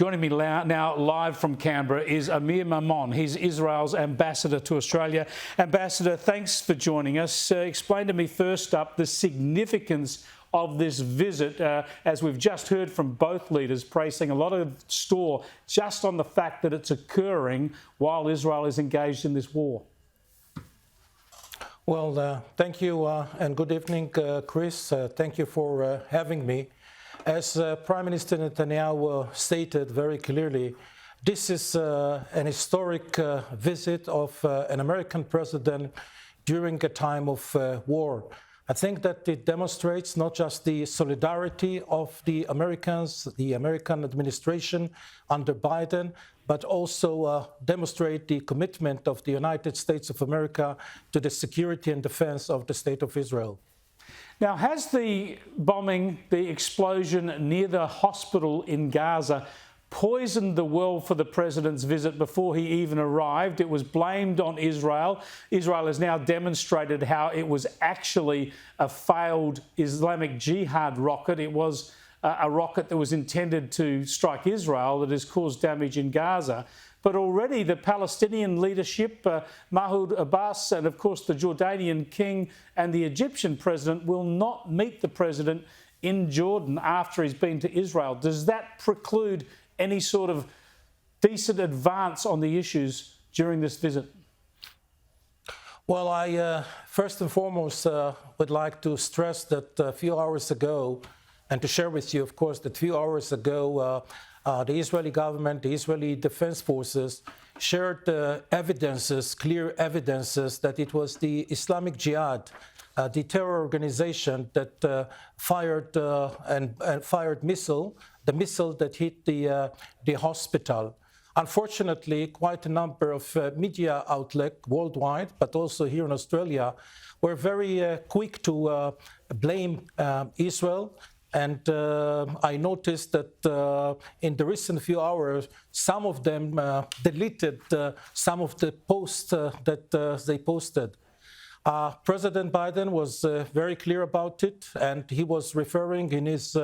Joining me now live from Canberra is Amir Maimon. He's Israel's ambassador to Australia. Ambassador, thanks for joining us. Explain to me first up the significance of this visit, as we've just heard from both leaders, placing a lot of store just on the fact that it's occurring while Israel is engaged in this war. Well, thank you and good evening, Chris. Thank you for having me. As Prime Minister Netanyahu stated very clearly, this is an historic visit of an American president during a time of war. I think that it demonstrates not just the solidarity of the Americans, the American administration under Biden, but also demonstrate the commitment of the United States of America to the security and defense of the State of Israel. Now, has the bombing, the explosion near the hospital in Gaza poisoned the well for the president's visit before he even arrived? It was blamed on Israel. Israel has now demonstrated how it was actually a failed Islamic Jihad rocket. It was a rocket that was intended to strike Israel that has caused damage in Gaza. But already the Palestinian leadership, Mahmoud Abbas, and of course the Jordanian king and the Egyptian president will not meet the president in Jordan after he's been to Israel. Does that preclude any sort of decent advance on the issues during this visit? Well, I first and foremost would like to stress that a few hours ago, and to share with you, of course, that a few hours ago, the Israeli government, the Israeli Defense Forces shared evidences, clear evidences that it was the Islamic Jihad, the terror organization that fired missile, the missile that hit the hospital. Unfortunately, quite a number of media outlets worldwide, but also here in Australia, were very quick to blame Israel. And I noticed that in the recent few hours, some of them deleted some of the posts that they posted. President Biden was very clear about it, and he was referring in his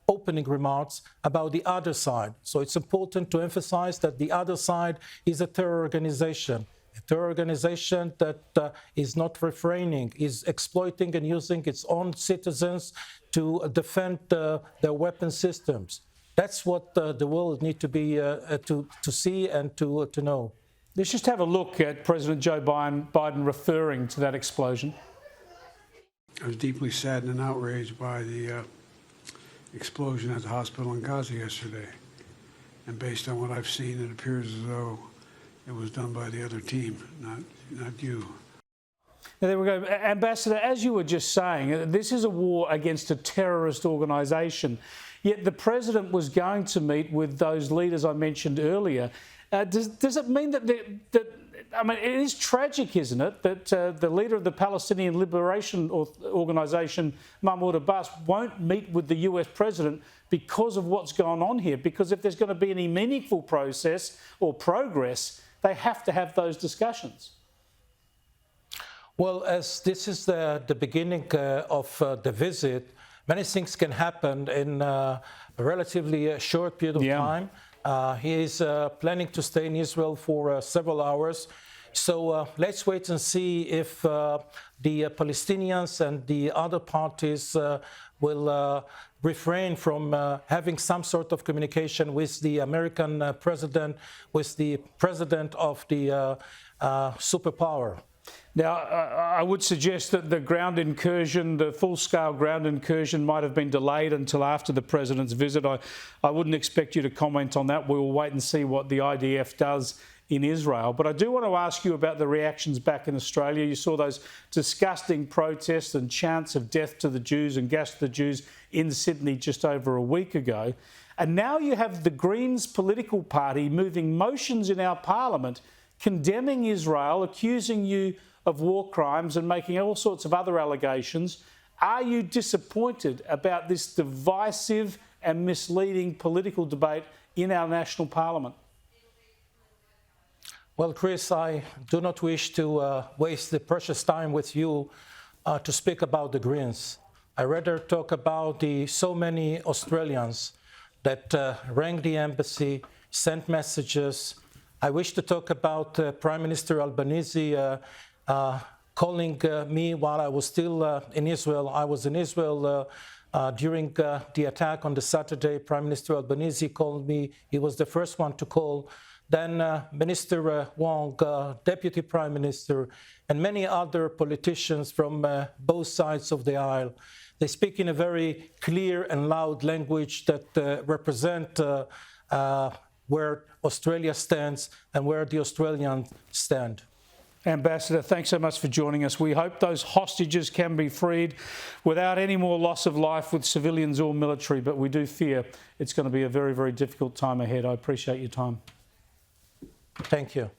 opening remarks about the other side. So it's important to emphasize that the other side is a terror organization. A terror organization that is not refraining, is exploiting and using its own citizens to defend their weapon systems. That's what the world needs to be to see and to know. Let's just have a look at President Joe Biden referring to that explosion. I was deeply saddened and outraged by the explosion at the hospital in Gaza yesterday. And based on what I've seen, it appears as though it was done by the other team, not you. Now, there we go. Ambassador, as you were just saying, this is a war against a terrorist organisation. Yet the president was going to meet with those leaders I mentioned earlier. Does it mean that I mean, it is tragic, isn't it, that the leader of the Palestinian Liberation Organisation, Mahmoud Abbas, won't meet with the US president because of what's going on here? Because if there's going to be any meaningful process or progress, they have to have those discussions. Well, as this is the beginning of the visit, many things can happen in a relatively short period of time. He is planning to stay in Israel for several hours. So let's wait and see if the Palestinians and the other parties will refrain from having some sort of communication with the American president, with the president of the superpower. Now, I would suggest that the ground incursion, the full-scale ground incursion, might have been delayed until after the president's visit. I wouldn't expect you to comment on that. We'll wait and see what the IDF does in Israel. But I do want to ask you about the reactions back in Australia. You saw those disgusting protests and chants of death to the Jews and gas to the Jews in Sydney just over a week ago. And now you have the Greens political party moving motions in our parliament condemning Israel, accusing you of war crimes and making all sorts of other allegations. Are you disappointed about this divisive and misleading political debate in our national parliament? Well, Chris, I do not wish to waste the precious time with you to speak about the Greens. I rather talk about the so many Australians that rang the embassy, sent messages. I wish to talk about Prime Minister Albanese calling me while I was still in Israel. I was in Israel during the attack on the Saturday. Prime Minister Albanese called me. He was the first one to call. Then Minister Wong, Deputy Prime Minister, and many other politicians from both sides of the aisle. They speak in a very clear and loud language that represent where Australia stands and where the Australians stand. Ambassador, thanks so much for joining us. We hope those hostages can be freed without any more loss of life with civilians or military, but we do fear it's going to be a very, very difficult time ahead. I appreciate your time. Thank you.